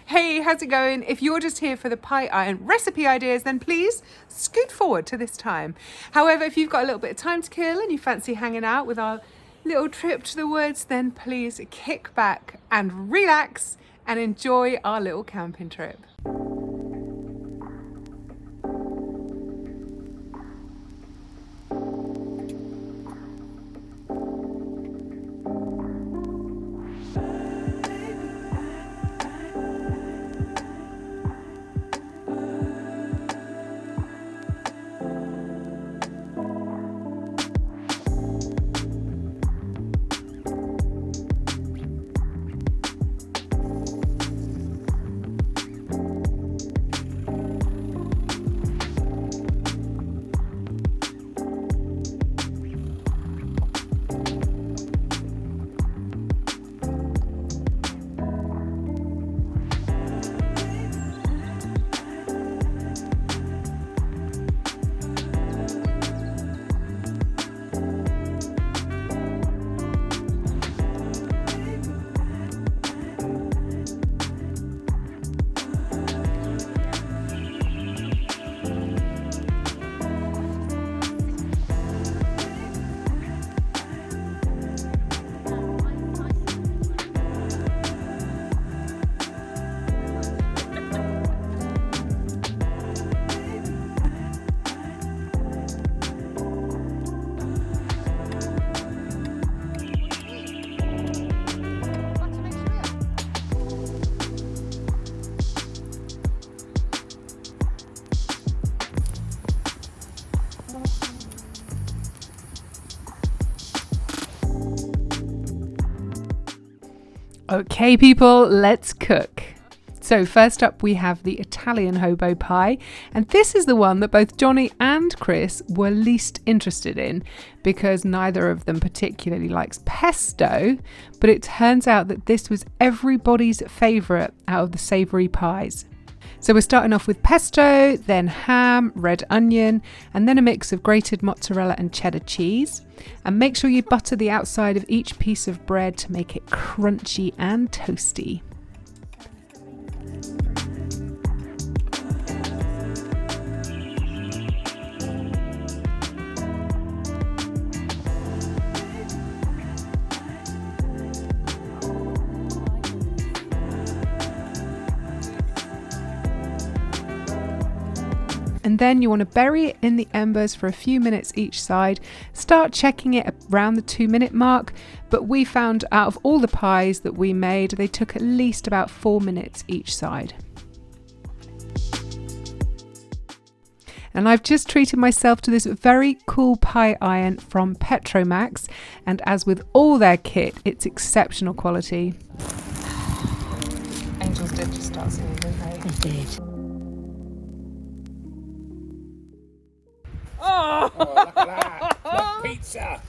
Hey, how's it going? If you're just here for the pie iron recipe ideas, then please scoot forward to this time. However, if you've got a little bit of time to kill and you fancy hanging out with our little trip to the woods, then please kick back and relax and enjoy our little camping trip. Okay people, let's cook. So first up we have the Italian hobo pie, and this is the one that both Johnny and Chris were least interested in because neither of them particularly likes pesto, but it turns out that this was everybody's favourite out of the savoury pies. So we're starting off with pesto, then ham, red onion, and then a mix of grated mozzarella and cheddar cheese. And make sure you butter the outside of each piece of bread to make it crunchy and toasty. And then you want to bury it in the embers for a few minutes each side. Start checking it around the 2-minute mark, but we found out of all the pies that we made, they took at least about 4 minutes each side. And I've just treated myself to this very cool pie iron from Petromax, and as with all their kit, it's exceptional quality. Angels did just start singing, didn't they? They did. Oh, look at that! Like pizza!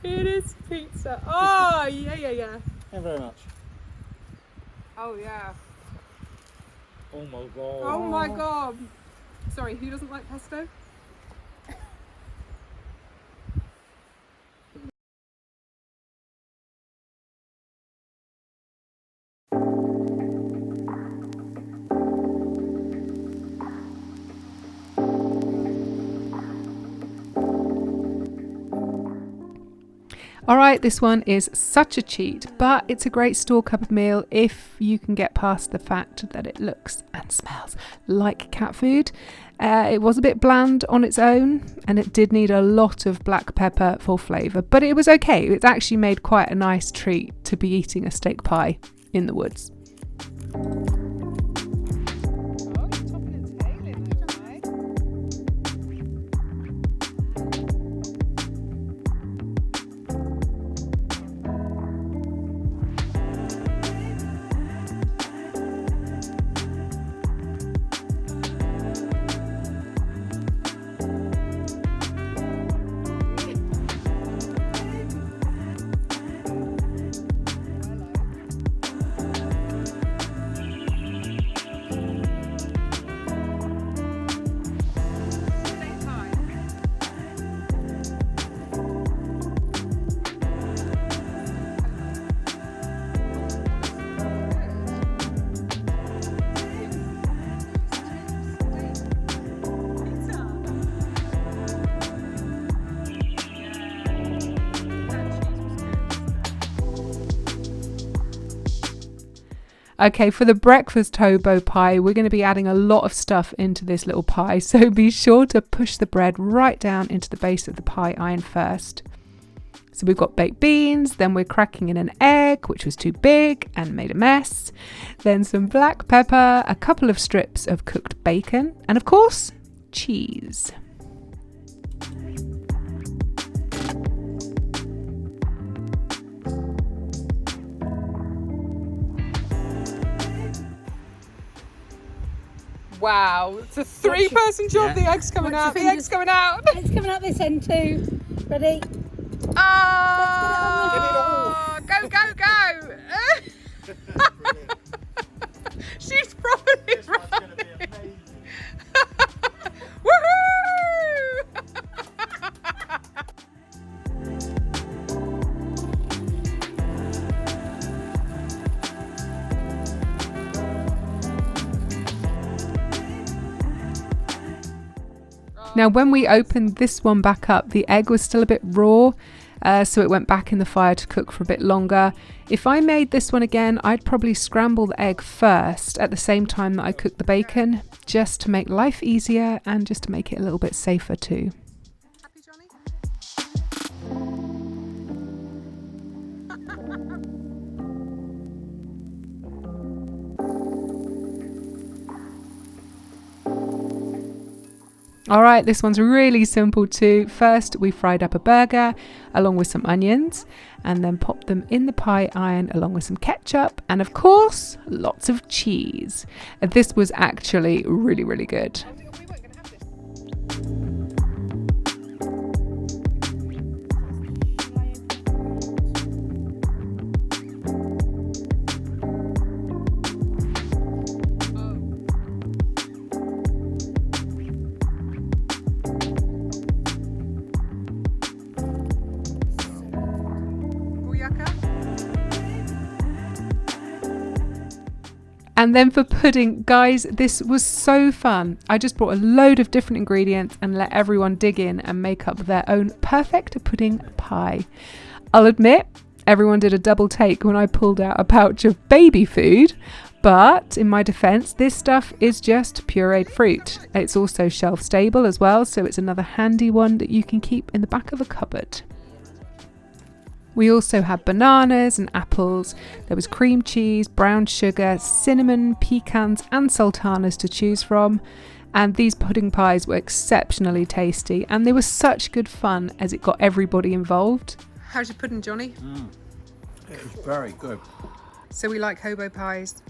It is pizza. Oh, yeah. Thank you very much. Oh, yeah. Oh my god. Oh my god. Sorry, who doesn't like pesto? Alright, this one is such a cheat, but it's a great store cupboard meal if you can get past the fact that it looks and smells like cat food. It was a bit bland on its own, and it did need a lot of black pepper for flavour, but it was okay. It's actually made quite a nice treat to be eating a steak pie in the woods. Okay, for the breakfast hobo pie, we're going to be adding a lot of stuff into this little pie, so be sure to push the bread right down into the base of the pie iron first. So we've got baked beans, then we're cracking in an egg, which was too big and made a mess, then some black pepper, a couple of strips of cooked bacon, and of course, cheese. Wow, it's a three-person job. The egg's coming out. The egg's coming out. It's coming out this end too. Ready? Oh, go, go, go. She's probably right. Woohoo! Now, when we opened this one back up, the egg was still a bit raw, so it went back in the fire to cook for a bit longer. If I made this one again, I'd probably scramble the egg first at the same time that I cook the bacon, just to make life easier and just to make it a little bit safer too. Happy, Johnny? All right, this one's really simple too. First, we fried up a burger along with some onions and then popped them in the pie iron along with some ketchup and of course, lots of cheese. This was actually really, really good. And then for pudding, guys, this was so fun. I just brought a load of different ingredients and let everyone dig in and make up their own perfect pudding pie. I'll admit, everyone did a double take when I pulled out a pouch of baby food, but in my defense, this stuff is just pureed fruit. It's also shelf stable as well, so it's another handy one that you can keep in the back of a cupboard. We also had bananas and apples. There was cream cheese, brown sugar, cinnamon, pecans and sultanas to choose from. And these pudding pies were exceptionally tasty and they were such good fun as it got everybody involved. How's your pudding, Johnny? It was very good. So we like hobo pies.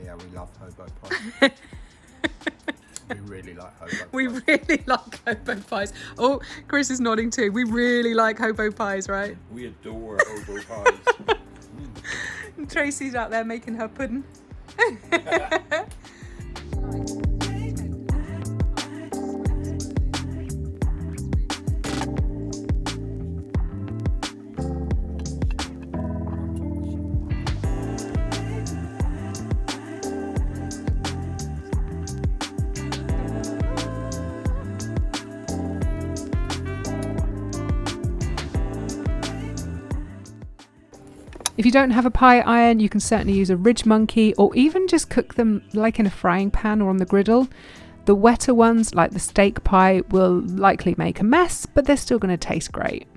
Yeah, we love hobo pies. We really like hobo pies. We really like hobo pies. Oh, Chris is nodding too. We really like hobo pies, right? We adore hobo pies. And Tracy's out there making her pudding. If you don't have a pie iron, you can certainly use a ridge monkey or even just cook them like in a frying pan or on the griddle. The wetter ones, like the steak pie, will likely make a mess, but they're still going to taste great.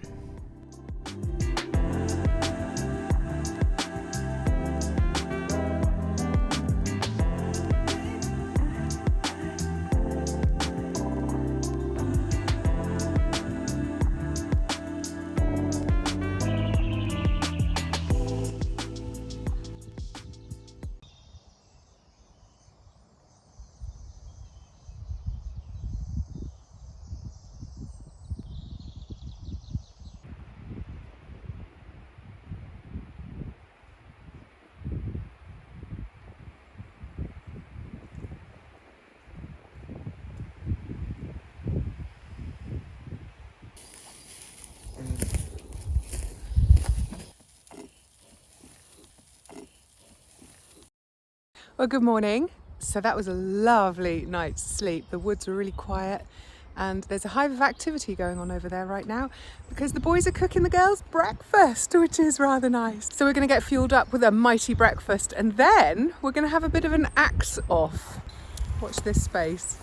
Well, good morning. So that was a lovely night's sleep. The woods were really quiet. And there's a hive of activity going on over there right now because the boys are cooking the girls' breakfast, which is rather nice. So we're going to get fueled up with a mighty breakfast and then we're going to have a bit of an axe off. Watch this space.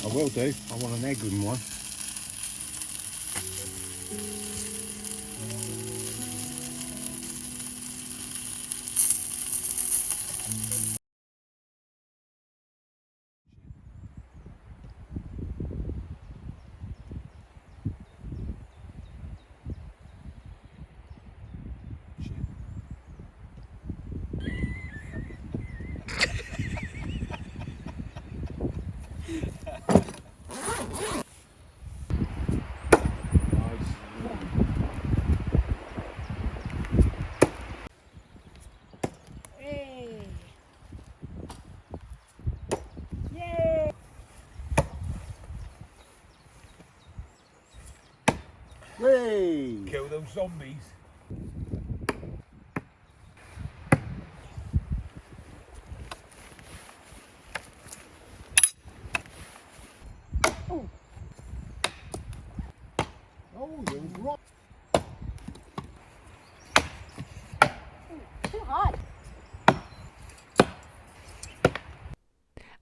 I will do. I want an egg in one. Hey! Kill those zombies. Oh! Oh, you're right. Too high.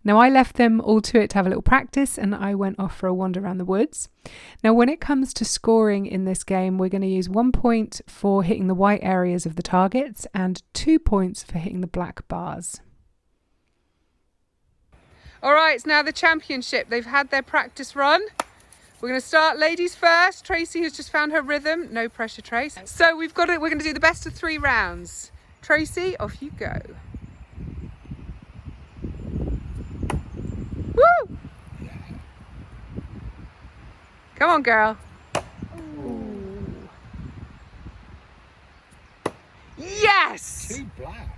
Now I left them all to it to have a little practice and I went off for a wander around the woods. Now when it comes to scoring in this game, we're going to use 1 point for hitting the white areas of the targets and 2 points for hitting the black bars. All right, it's now the championship. They've had their practice run. We're going to start ladies first. Tracy has just found her rhythm. No pressure, Trace. So we're going to do the best of 3 rounds. Tracy, off you go. Woo! Come on, girl. Ooh. Yes! Too black.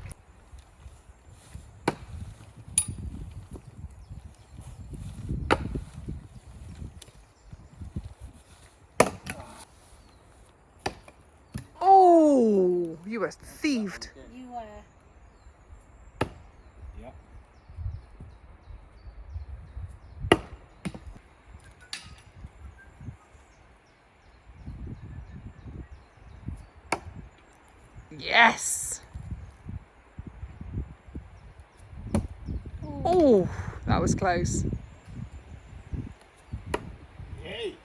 Oh, you were thieved. You were. Yep. Yes! Oh, that was close. Yay!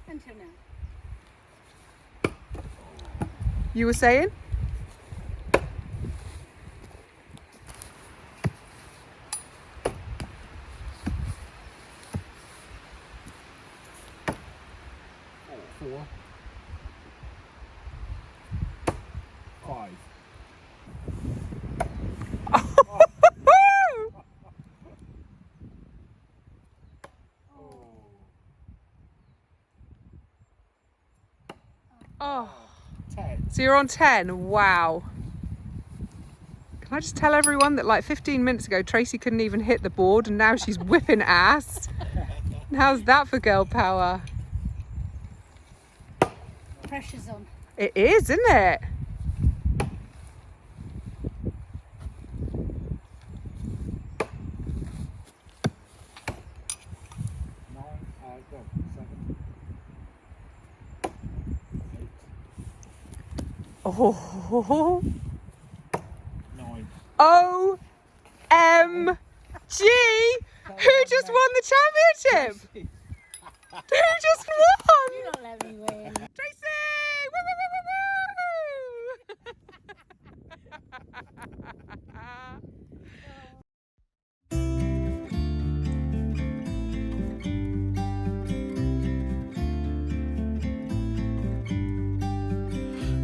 Until now. You were saying? Four. 5. Oh, 10. so you're on 10. Wow. Can I just tell everyone that like 15 minutes ago, Tracy couldn't even hit the board and now she's whipping ass. How's that for girl power? Pressure's on. It is, isn't it? Go. 7. 8. Oh. 9. OMG! Who just won the championship? Who just won? You don't let me win. Tracy! Woo, woo,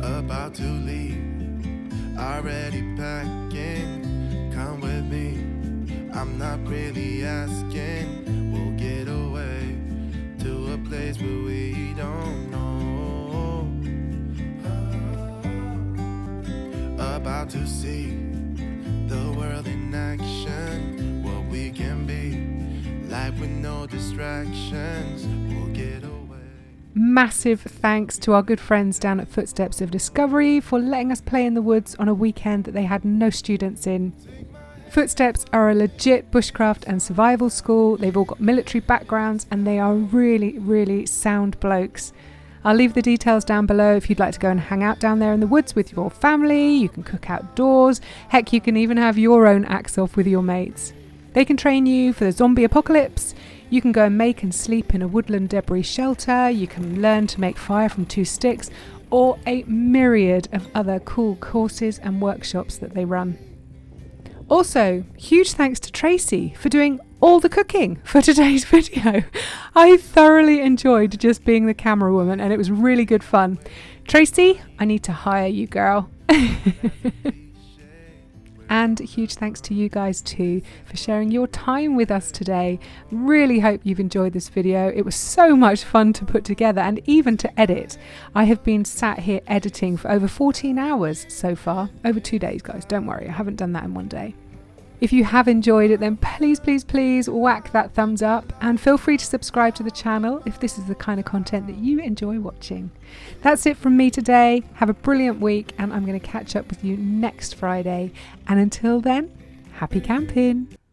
About to leave, already packing. Come with me, I'm not really asking. We'll get away to a place where we don't know. About to see the world in action, what we can be, life with no distractions. We'll get away. Massive thanks to our good friends down at Footsteps of Discovery for letting us play in the woods on a weekend that they had no students in. Footsteps are a legit bushcraft and survival school. They've all got military backgrounds and they are really, really sound blokes. I'll leave the details down below if you'd like to go and hang out down there in the woods with your family. You can cook outdoors. Heck, you can even have your own axe off with your mates. They can train you for the zombie apocalypse. You can go and make and sleep in a woodland debris shelter. You can learn to make fire from 2 sticks, or a myriad of other cool courses and workshops that they run. Also, huge thanks to Tracy for doing all the cooking for today's video. I thoroughly enjoyed just being the camera woman and it was really good fun. Tracy, I need to hire you, girl. And huge thanks to you guys too for sharing your time with us today. Really hope you've enjoyed this video. It was so much fun to put together and even to edit. I have been sat here editing for over 14 hours so far. Over 2 days, guys. Don't worry, I haven't done that in one day. If you have enjoyed it, then please, please, please whack that thumbs up and feel free to subscribe to the channel if this is the kind of content that you enjoy watching. That's it from me today. Have a brilliant week and I'm going to catch up with you next Friday. And until then, happy camping.